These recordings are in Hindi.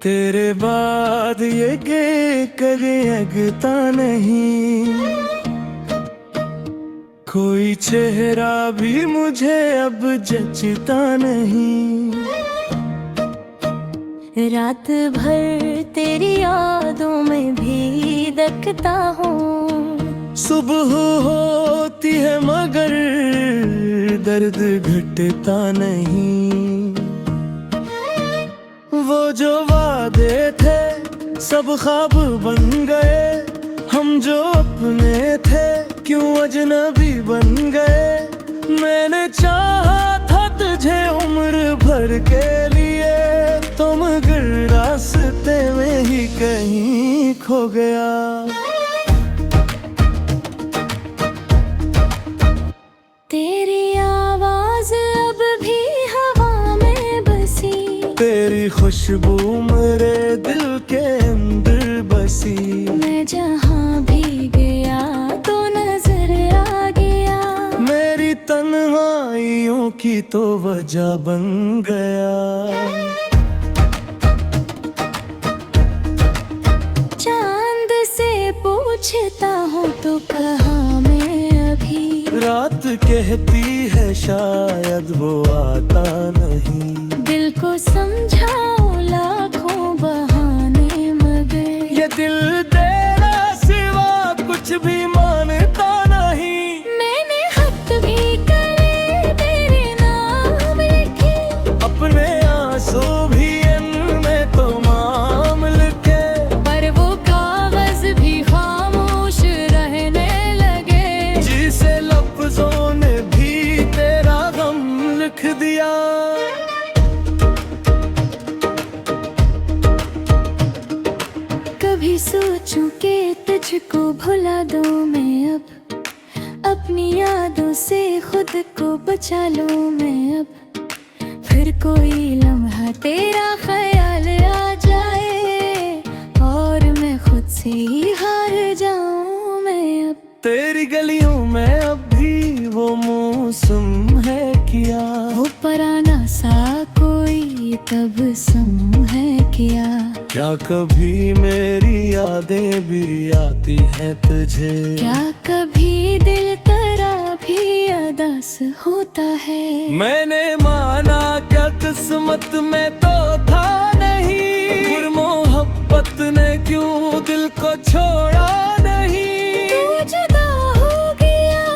तेरे बाद ये के कभी अगता नहीं, कोई चेहरा भी मुझे अब जचता नहीं। रात भर तेरी यादों में भी दखता हूँ। सुबह होती है मगर दर्द घटता नहीं। वो जो वादे थे सब ख्वाब बन गए, हम जो अपने थे क्यों अजनबी बन गए। मैंने चाहा था तुझे उम्र भर के लिए, तो मगर रास्ते में ही कहीं खो गया। तेरी आवाज अब भी हवा में बसी, तेरी खुशबू मेरे दिल के अंदर बसी। मैं जहाँ भी गया तो नजर आ गया, मेरी तन्हाइयों की तो वजह बन गया। चांद से पूछता हूँ तो कहाँ मैं अभी। रात कहती है शायद वो आता नहीं। दिल को समझाओ लाखों बहाने मगर ये दिल तेरा सिवा कुछ भी मानता नहीं। मैंने खत भी करे तेरे नाम लिखे, अपने आंसू भी इनमें तो माम लिखे, पर वो कागज भी खामोश रहने लगे। जिसे लफ्जों ने भी तेरा गम लिख दिया। कभी सोचूं कि तुझको भुला दूं मैं अब, अपनी यादों से खुद को बचा लूं मैं अब। फिर कोई लम्हा तेरा ख्याल आ जाए और मैं खुद से ही हार जाऊं मैं अब। तेरी गलियों में अब भी वो मौसम है क्या, वो पराना सा कोई तबस्सुम है क्या। क्या कभी मेरी यादें भी आती हैं तुझे। क्या कभी दिल तेरा भी अदास होता है। मैंने माना क्या किस्मत में तो था नहीं, फिर मोहब्बत ने क्यों दिल को छोड़ा नहीं। तू जुदा हो गया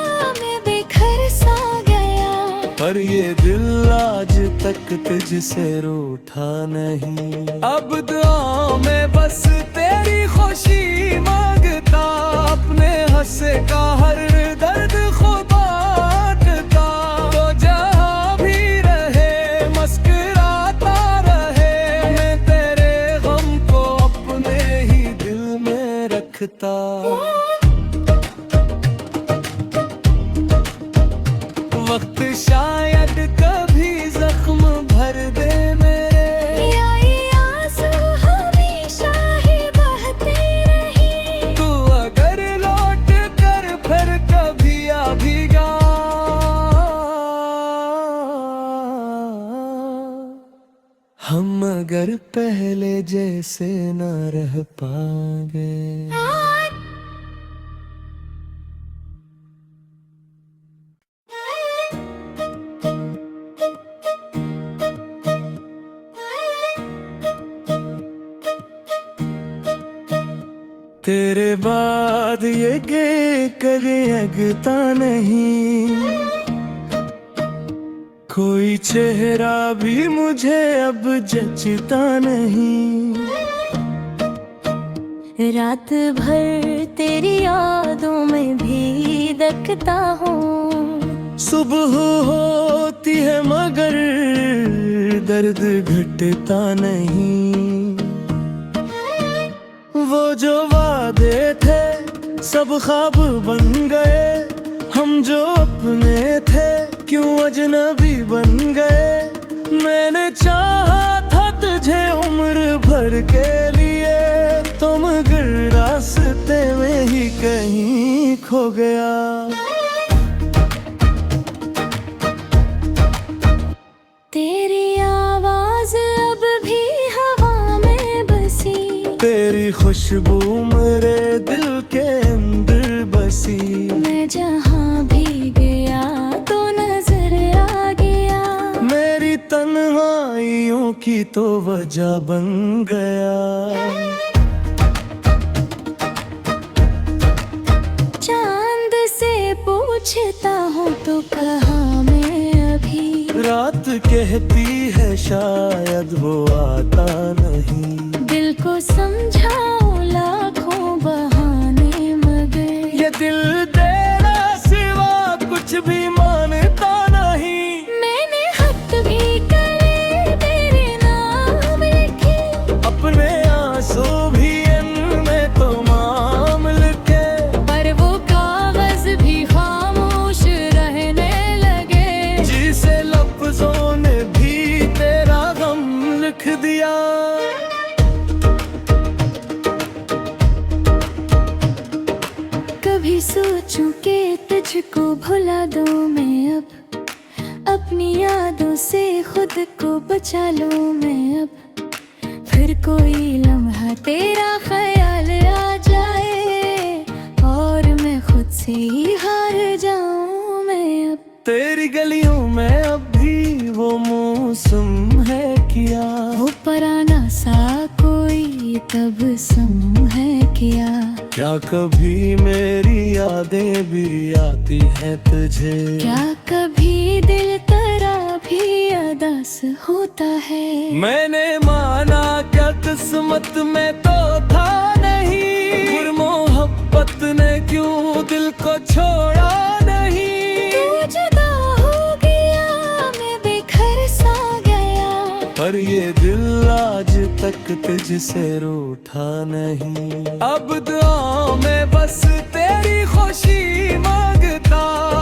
मैं बेघर सा गया, पर ये दिल आज तक तुझसे रूठा नहीं। अब दुआओं में बस तेरी खुशी मांगता, अपने हंसे का हर दर्द खुद बांटता। तो जहाँ भी रहे मुस्कुराता रहे, मैं तेरे गम को अपने ही दिल में रखता। वक्त शायद कभी जख्म भर दे मेरे, या ये आंसू हमेशा ही बहते रहे। तू अगर लौट कर फिर कभी आ भीगा। हम अगर पहले जैसे न रह पाएंगे। तेरे बाद ये के कभी अगता नहीं, कोई चेहरा भी मुझे अब जचता नहीं। रात भर तेरी यादों में भी दखता हूँ। सुबह होती है मगर दर्द घटता नहीं। वो जो वादे थे सब ख्वाब बन गए, हम जो अपने थे क्यों अजनबी बन गए। मैंने चाहा था तुझे उम्र भर के लिए, तो मगर रास्ते में ही कहीं खो गया। तेरी आवाज अब भी हवा में खुशबू मेरे दिल के अंदर बसी। मैं जहाँ भी गया तो नजर आ गया, मेरी तन्हाइयों की तो वजह बन गया। चांद से पूछता हूँ तो कहाँ मैं अभी, रात कहती है शायद वो आता नहीं। दिल को समझाओ लाखों बहाने मगर ये दिल तेरा सिवा कुछ भी मानता नहीं। मैंने खत भी करे तेरे नाम लिखे, अपने आंसू भी इनमें तो माम लिखे, पर वो कागज भी खामोश रहने लगे, जिसे लफ्जों ने भी तेरा गम लिख दिया। कभी सोचूं कि तुझको भुला दूं मैं अब, अपनी यादों से खुद को बचा लूं मैं अब, फिर कोई लम्हा तेरा ख्याल आ जाए और मैं खुद से ही हार जाऊं मैं अब। तेरी गलियों में अब भी वो मौसम है क्या, वो पराना सा कोई तबस्सुम है क्या कभी मेरी यादें भी आती हैं तुझे, क्या कभी दिल तेरा भी अदास होता है। मैंने माना क्या किस्मत में तो था नहीं, फिर मोहब्बत ने क्यों दिल को छोड़ा नहीं। तू जुदा हो गया मैं बेघर सा गया, पर ये दिल आज तक तुझसे रूठा नहीं। अब दुआओं में बस तेरी खुशी मांगता,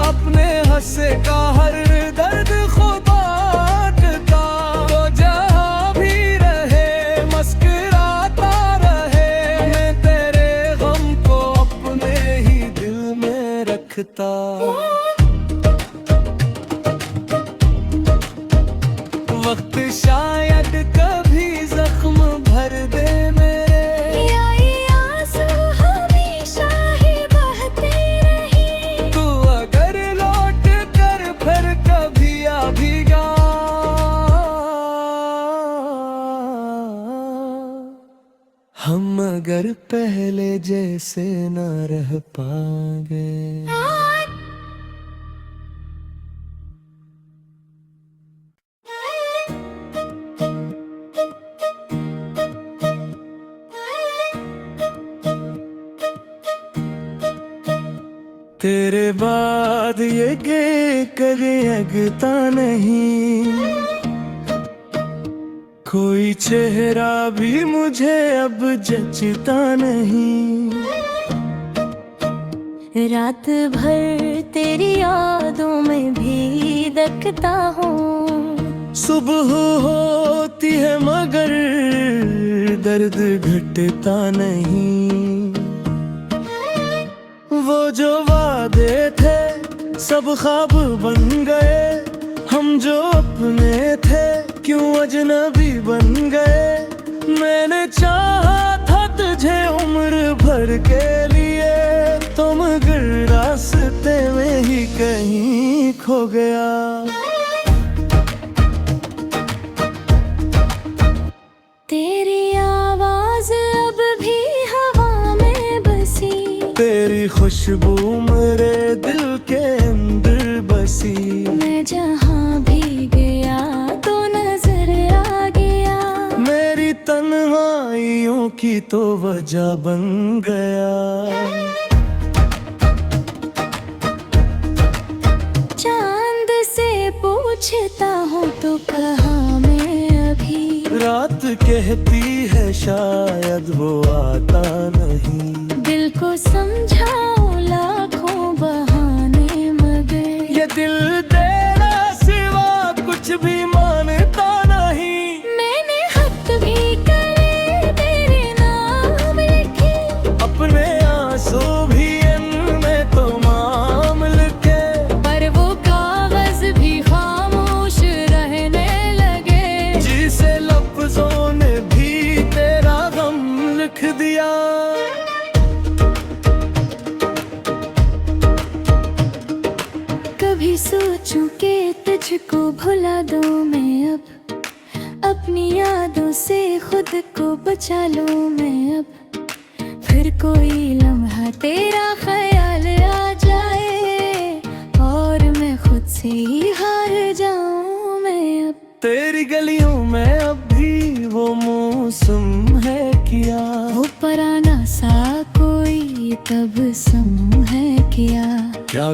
अपने हंसे का हर दर्द खुदा का, तो जहाँ भी रहे मुस्कुराता रहे, मैं तेरे गम को अपने ही दिल में रखता। वक्त शायद कभी जख्म भर दे मेरे, या ये आंसू हमेशा ही बहते रहे, तू अगर लौट कर फिर कभी आ भीगा, हम अगर पहले जैसे न रह पाएंगे। तेरे बाद ये गे कभी अगता नहीं, कोई चेहरा भी मुझे अब जचता नहीं। रात भर तेरी यादों में भी दखता हूँ, सुबह होती है मगर दर्द घटता नहीं। वो जो वादे थे सब ख्वाब बन गए, हम जो अपने थे क्यों अजनबी बन गए। मैंने चाहा था तुझे उम्र भर के लिए, तो मगर रास्ते में ही कहीं खो गया। तेरी आवाज अब भी हवा में बसी, तेरी खुशबू मेरे दिल के अंदर बसी। मैं जहाँ भी गया तो नजर आ गया, मेरी तन्हाइयों की तो वजह बन गया। चांद से पूछता हूँ तो कहाँ मैं अभी, रात कहती है शायद वो आता नहीं। दिल को समझाओ लाखों बहाने मगर ये दिल तेरा सिवा कुछ भी मानता नहीं। मैंने खत भी करे तेरे नाम लिखे, अपने आंसू भी इनमें तो माम लिखे, पर वो कागज भी खामोश रहने लगे, जिसे लफ्जों ने भी तेरा गम लिख दिया। कभी सोचूं कि तुझको भुला दूं मैं अब, अपनी यादों से खुद को बचा लूं मैं अब, फिर कोई लम्हा तेरा ख्याल आ जाए और मैं खुद से ही हार जाऊं मैं अब। तेरी गलियों में अब भी वो मौसम है क्या, वो पराना सा कोई तबस्सुम है क्या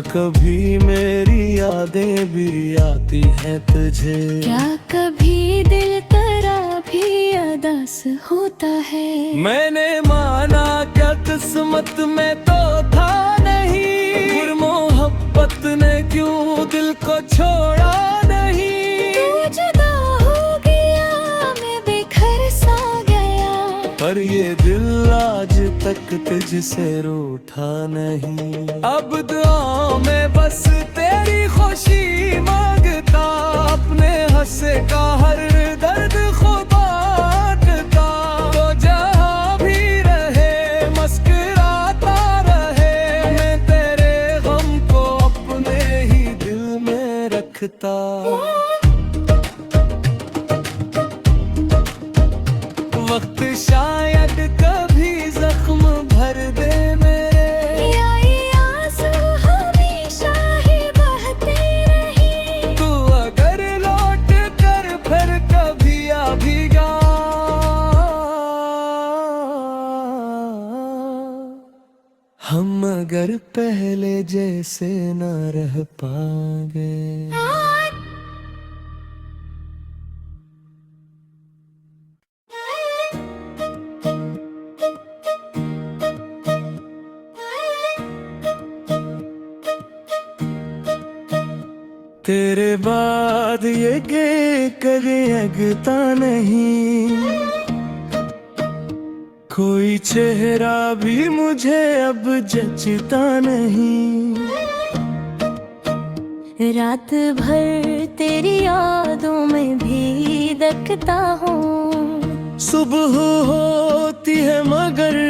कभी मेरी यादें भी आती हैं तुझे, क्या कभी दिल तेरा भी अदास होता है। मैंने माना क्या किस्मत में तो था नहीं, फिर मोहब्बत ने क्यों दिल को छोड़ा नहीं। तू जुदा हो गया मैं बेघर सा गया, पर ये दिल आज तक तुझसे रूठा नहीं। अब दुआओं में बस तेरी खुशी मांगता, अपने हंसे का हर दर्द खुद बांटता। तो जहाँ भी रहे मुस्कुराता रहे, मैं तेरे गम को अपने ही दिल में रखता। वक्त शायद कभी जख्म भर दे मेरे, या ये आंसू हमेशा ही बहते रहे। तू अगर लौट कर फिर कभी आ भीगा, हम अगर पहले जैसे न रह पाएंगे। तेरे बाद ये गे कभी अगता नहीं, कोई चेहरा भी मुझे अब जचता नहीं। रात भर तेरी यादों में भी दखता हूँ, सुबह होती है मगर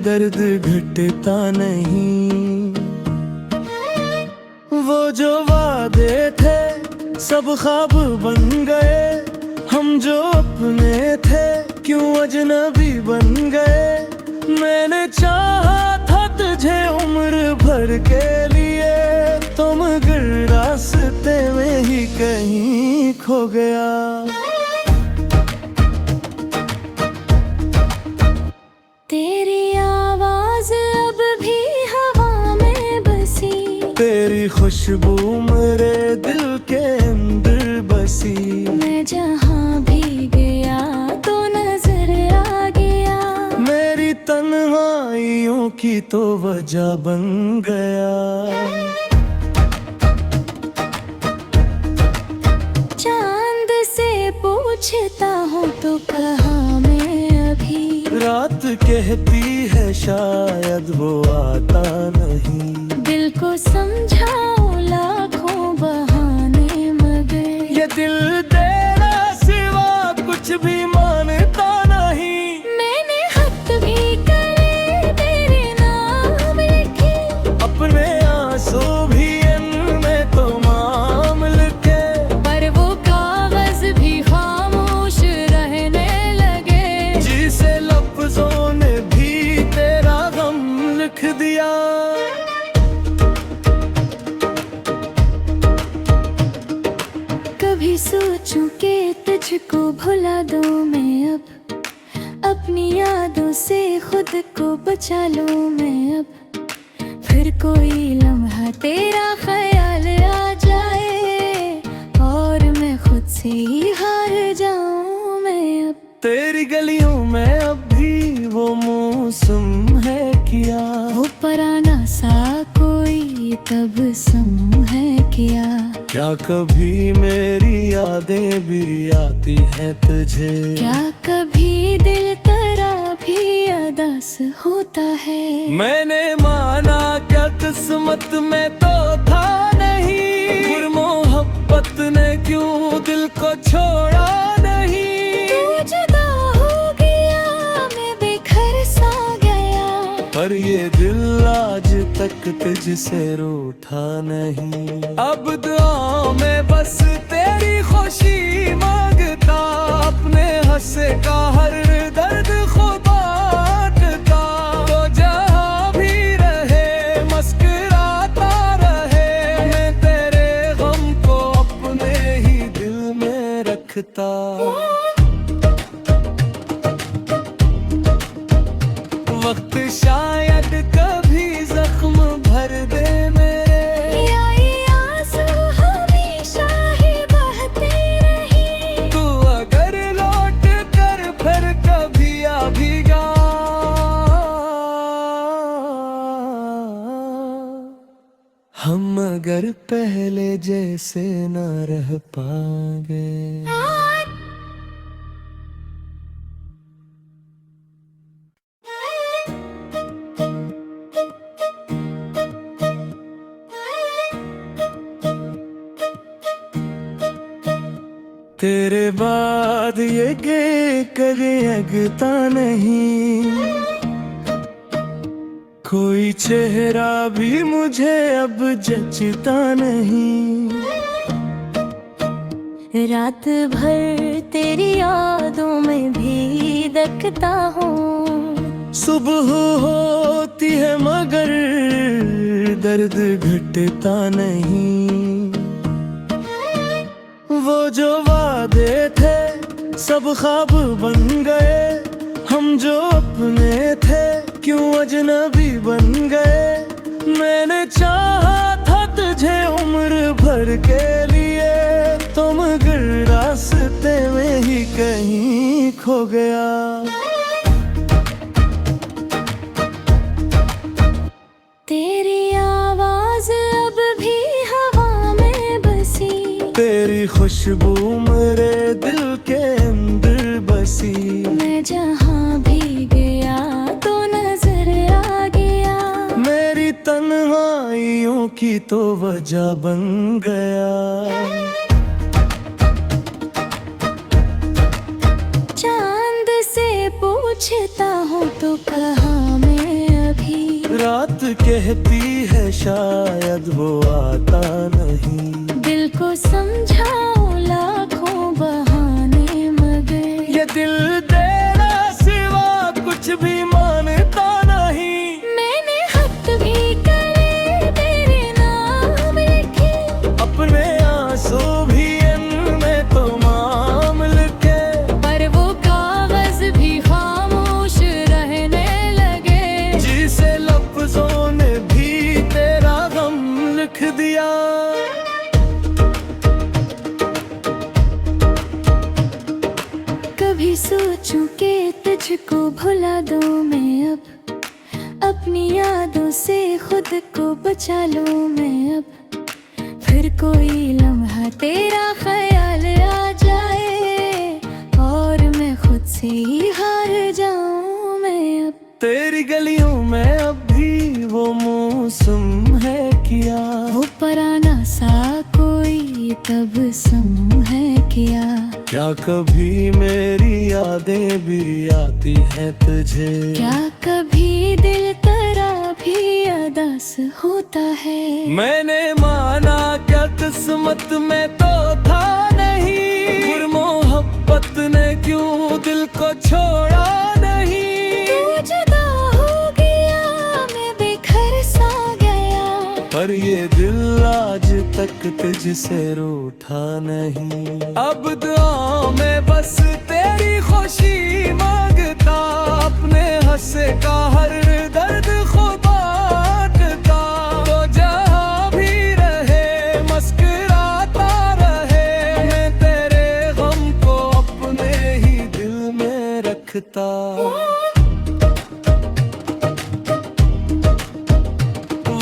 दर्द घटता नहीं। वो जो वादे थे सब ख्वाब बन गए, हम जो अपने थे क्यों अजनबी बन गए। मैंने चाहा था तुझे उम्र भर के लिए, तो मगर रास्ते में ही कहीं खो गया। तेरी आवाज अब भी हवा में बसी, तेरी खुशबू मेरे दिल के अंदर बसी। मैं जहाँ भी गया तो नजर आ गया, मेरी तन्हाइयों की तो वजह बन गया। चांद से पूछता हूँ तो कहाँ मैं अभी, रात कहती है शायद वो आता नहीं। दिल को समझाओ लाखों बहाने मगर ये दिल तेरा सिवा कुछ भी मानता नहीं। मैंने खत भी करे तेरे नाम लिखे, अपने आंसू भी इनमें तो माम लिखे, पर वो कागज भी खामोश रहने लगे, जिसे लफ्जों ने भी तेरा गम लिख दिया। कभी सोचूं कि तुझको भुला दूं मैं अब, अपनी यादों से खुद को बचा लूं मैं अब, फिर कोई लम्हा तेरा ख्याल आ जाए और मैं खुद से ही हार जाऊं मैं अब। तेरी गलियों में अब भी वो मौसम है क्या, वो पराना सा कोई तबस्सुम है क्या कभी मेरी यादें भी आती हैं तुझे, क्या कभी दिल तेरा भी अदास होता है। मैंने माना क्या किस्मत में तो था नहीं, फिर मोहब्बत ने क्यों दिल को छोड़ा नहीं। तू जुदा हो गया मैं बेघर सा गया, पर ये दिल आज तक तुझसे रूठा नहीं। अब दुआओं में बस तेरी खुशी मांगता, अपने हंसे का हर दर्द खुद बांटता। तो जहाँ भी रहे मुस्कुराता रहे, मैं तेरे गम को अपने ही दिल में रखता। वक्त शायद कभी जख्म भर दे मेरे, या ये आंसू हमेशा ही बहते रहे। तू अगर लौट कर फिर कभी आ भी जा, हम अगर पहले जैसे न रह पाएंगे। तेरे बाद ये गे कभी अगता नहीं, कोई चेहरा भी मुझे अब जचता नहीं। रात भर तेरी यादों में भी दखता हूँ। सुबह होती है मगर दर्द घटता नहीं। वो जो वादे थे सब ख्वाब बन गए, हम जो अपने थे क्यों अजनबी बन गए। मैंने चाहा था तुझे उम्र भर के लिए, तो मगर रास्ते में ही कहीं खो गया। तेरी आवाज अब भी हवा में बसी, तेरी खुशबू मेरे दिल के अंदर बसी। मैं जहाँ भी गया तो नजर आ गया, मेरी तन्हाइयों की तो वजह बन गया। चांद से पूछता हूँ तो कहाँ मैं अभी। रात कहती है शायद वो आता नहीं। दिल को समझाओ लाखों बहाने मगर ये दिल तेरा सिवा कुछ भी मानता नहीं। मैंने खत भी करे तेरे नाम लिखे, अपने आंसू भी इनमें तो माम लिखे, पर वो कागज भी खामोश रहने लगे। जिसे लफ्जों ने भी तेरा गम लिख दिया। कभी सोचूं कि तुझको भुला दूं मैं अब, अपनी यादों से खुद को बचा लूं मैं अब। फिर कोई लम्हा तेरा ख्याल आ जाए और मैं खुद से ही हार जाऊं मैं अब। तेरी गलियों में अब भी वो मौसम है क्या, वो पराना सा कोई तबस्सुम है क्या। क्या कभी मेरी यादें भी आती हैं तुझे, क्या कभी दिल तेरा भी अदास होता है। मैंने माना क्या किस्मत में तो था नहीं, फिर मोहब्बत ने क्यों दिल को छोड़ा नहीं। तू जुदा हो गया मैं बेघर सा गया, पर ये दिल आज तक तुझसे रूठा नहीं। अब दुआओं में बस तेरी खुशी मांगता, अपने हंसे का हर दर्द खुद बांटता। तो जहाँ भी रहे मुस्कुराता रहे, मैं तेरे गम को अपने ही दिल में रखता।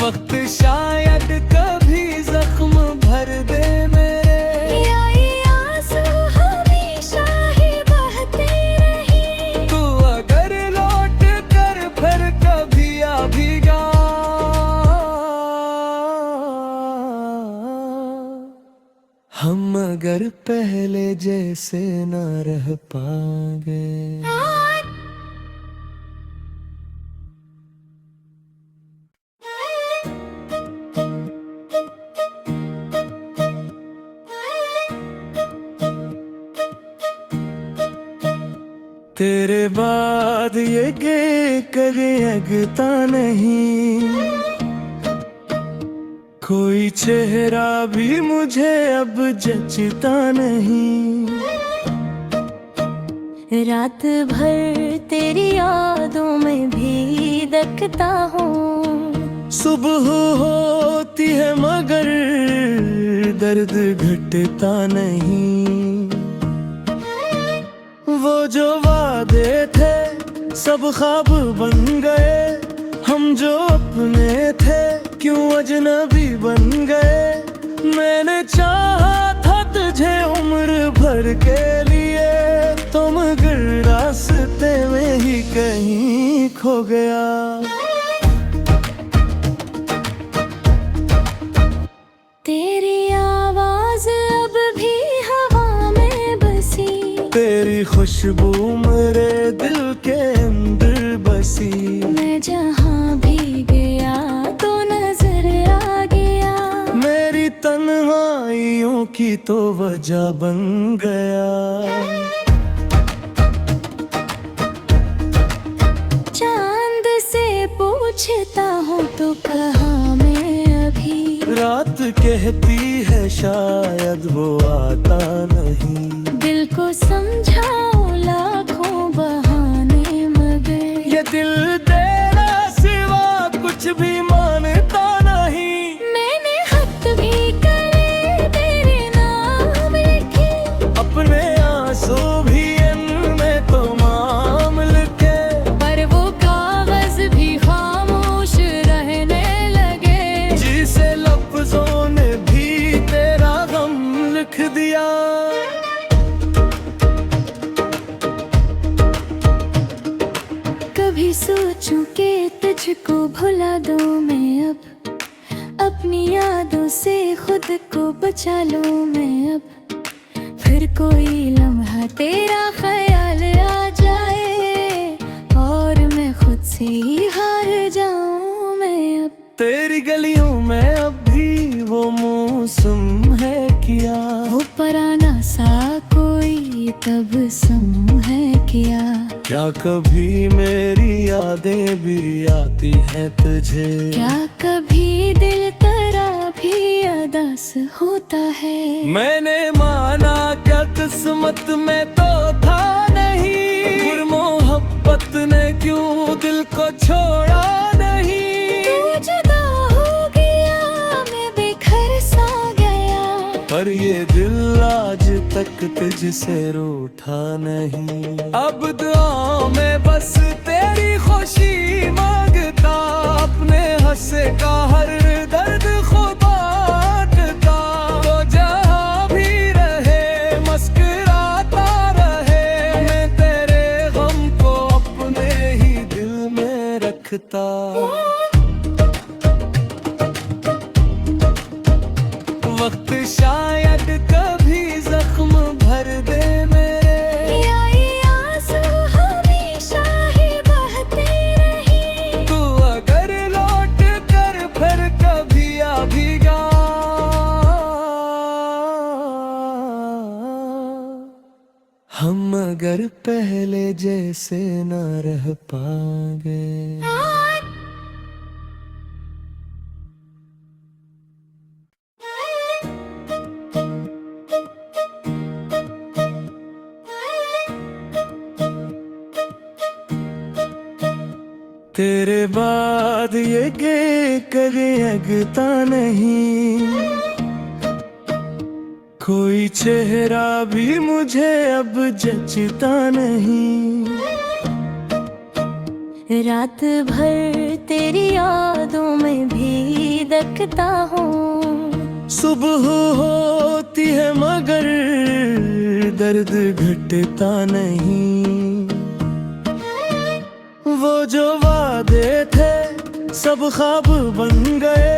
वक्त शायद कभी जख्म भर दे मेरे, या ये आंसू हमेशा ही बहते रहे। तू अगर लौट कर फिर कभी आ भी जा, हम अगर पहले जैसे न रह पाएंगे। तेरे बाद ये के कभी अगता नहीं, कोई चेहरा भी मुझे अब जचता नहीं। रात भर तेरी यादों में भी दखता हूँ। सुबह होती है मगर दर्द घटता नहीं। वो जो वादे थे सब ख्वाब बन गए, हम जो अपने थे क्यों अजनबी बन गए। मैंने चाहा था तुझे उम्र भर के लिए, तो मगर रास्ते में ही कहीं खो गया। तेरी आवाज अब भी हवा में बसी, तेरी खुशबू मेरे दिल के अंदर बसी। मैं जहाँ भी गया तो नजर आ गया, मेरी तन्हाइयों की तो वजह बन गया। चांद से पूछता हूँ तो कहाँ मैं अभी, रात कहती है शायद वो आता नहीं। दिल को समझाओ लाखों बहाने मगर ये दिल तेरा सिवा कुछ भी मानता नहीं। मैंने खत भी करे तेरे नाम लिखे, अपने आंसू भी इनमें तो माम लिखे, पर वो कागज भी खामोश रहने लगे, जिसे लफ्जों ने भी तेरा गम लिख दिया। कभी सोचूं कि तुझको भुला दूं मैं अब, अपनी यादों से खुद को बचा लूं मैं अब। फिर कोई लम्हा तेरा ख्याल आ जाए और मैं खुद से ही हार जाऊं मैं अब। तेरी गलियों में अब भी वो मौसम है क्या, वो पराना सा कोई तबस्सुम है क्या। क्या कभी मेरी यादें भी आती हैं तुझे, क्या कभी दिल तेरा भी अदास होता है। मैंने माना क्या किस्मत में तो था नहीं, फिर मोहब्बत ने क्यों दिल को छोड़ा नहीं। तू जुदा हो गया मैं बेघर सा गया, पर ये दिल आज तक तुझसे रूठा नहीं। अब दुआओं में बस तेरी खुशी मांगता, अपने हंसे का हर दर्द खुद बांटता। तो जहाँ भी रहे मुस्कुराता रहे, मैं तेरे गम को अपने ही दिल में रखता। वक्त शायद कभी जख्म भर दे मेरे, या ये आंसू हमेशा ही बहते रहे। तू अगर लौट कर फिर कभी आ भीगा, हम अगर पहले जैसे न रह पाएंगे। तेरे बाद ये के कभी अगता नहीं, कोई चेहरा भी मुझे अब जचता नहीं। रात भर तेरी यादों में भी दखता हूँ। सुबह होती है मगर दर्द घटता नहीं। वो जो वादे थे सब ख्वाब बन गए,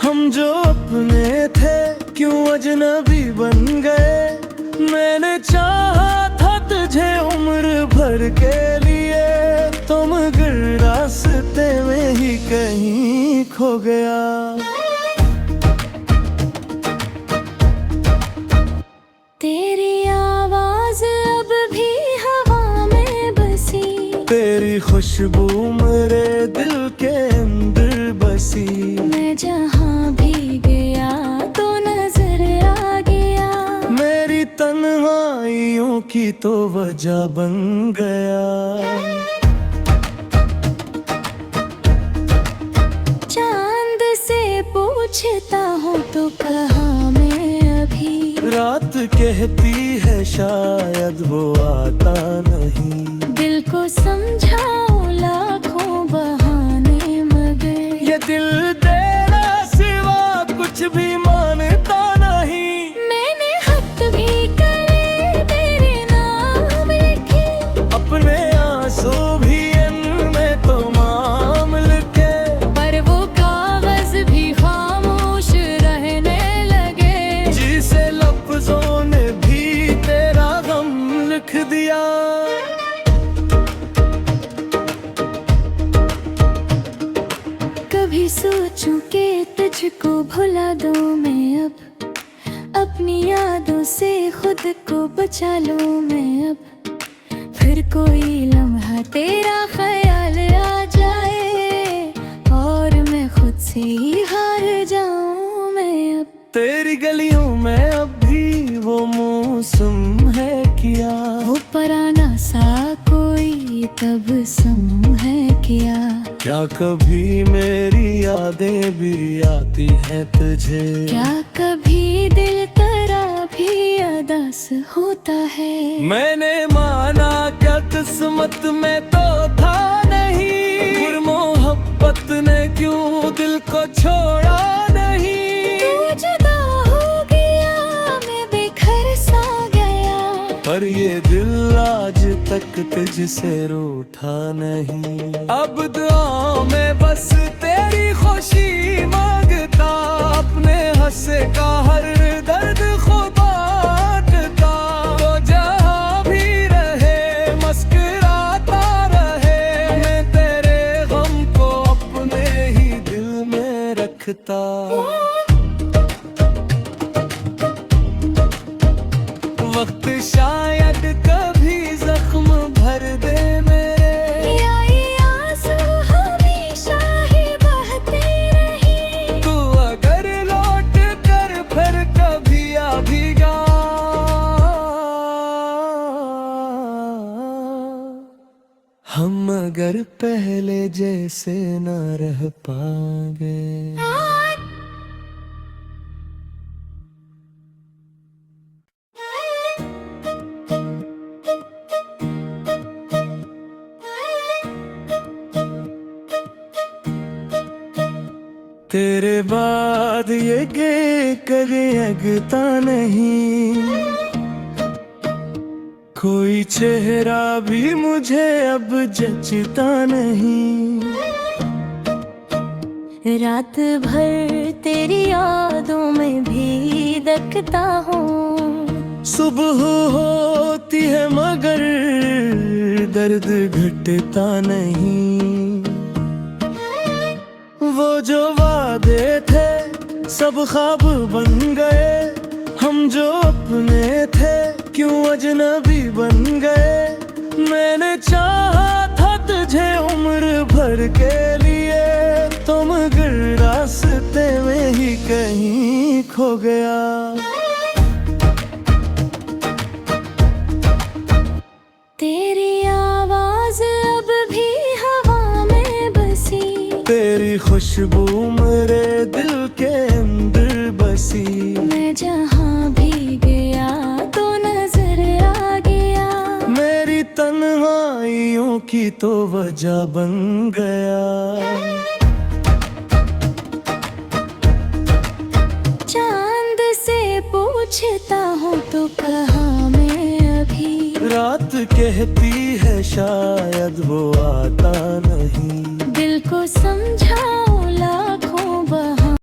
हम जो अपने थे क्यों अजनबी बन गए। मैंने चाहा था तुझे उम्र भर के लिए, तो मगर रास्ते में ही कहीं खो गया। तेरी आवाज अब भी हवा में खुशबू मेरे दिल के अंदर बसी। मैं जहाँ भी गया तो नजर आ गया, मेरी तन्हाइयों की तो वजह बन गया। चांद से पूछता हूँ तो कहाँ मैं अभी, रात कहती है शायद वो आता नहीं। दिल को समझाऊं लाखों बहाने मगर ये दिल तेरा सिवा कुछ भी मानता नहीं। मैंने खत भी करे तेरे नाम लिखे, अपने आंसू भी इनमें तमाम लिखे, पर वो कागज भी खामोश रहने लगे, जिसे लफ्जों ने भी तेरा गम लिख दिया। कभी सोचूं कि तुझको भुला दूं मैं अब, अपनी यादों से खुद को बचा लूं मैं अब, फिर कोई लम्हा तेरा ख्याल आ जाए और मैं खुद से ही हार जाऊं मैं अब। तेरी गलियों में अब भी वो मौसम है क्या, वो पुराना सा कोई तबस्सुम है क्या, क्या कभी मेरी यादें भी आती हैं तुझे, क्या कभी दिल तेरा भी अदास होता है। मैंने माना क्या किस्मत में तो था नहीं, फिर मोहब्बत ने क्यों दिल को छोड़ा नहीं। तू जुदा हो गया मैं बेघर सा गया, पर ये दिल आज तक तुझसे रूठा नहीं। अब दुआओं में बस तेरी खुशी मांगता, अपने हंसे का हर दर्द खुदा बांटता। तो जहाँ भी रहे मुस्कुराता रहे, मैं तेरे गम को अपने ही दिल में रखता। वक्त शायद कभी जख्म भर दे मेरे, या ये आंसू हमेशा ही बहते रहे, तू अगर लौट कर फिर कभी आ भीगा। हम अगर पहले जैसे न रह पाएंगे। तेरे बाद ये गे कभी अगता नहीं, कोई चेहरा भी मुझे अब जचता नहीं। रात भर तेरी यादों में भी दखता हूँ, सुबह होती है मगर दर्द घटता नहीं। वो जो वादे थे सब ख्वाब बन गए, हम जो अपने थे क्यों अजनबी बन गए। मैंने चाहा था तुझे उम्र भर के लिए, तो मगर रास्ते में ही कहीं खो गया। तेरी आवाज अब भी हवा में बसी, तेरी खुशबू मेरे दिल के अंदर बसी। मैं जहाँ भी गया तो नजर आ गया, मेरी तन्हाइयों की तो वजह बन गया। चांद से पूछता हूँ तो कहाँ मैं अभी, रात कहती है शायद वो आता नहीं। दिल को समझाऊं लाख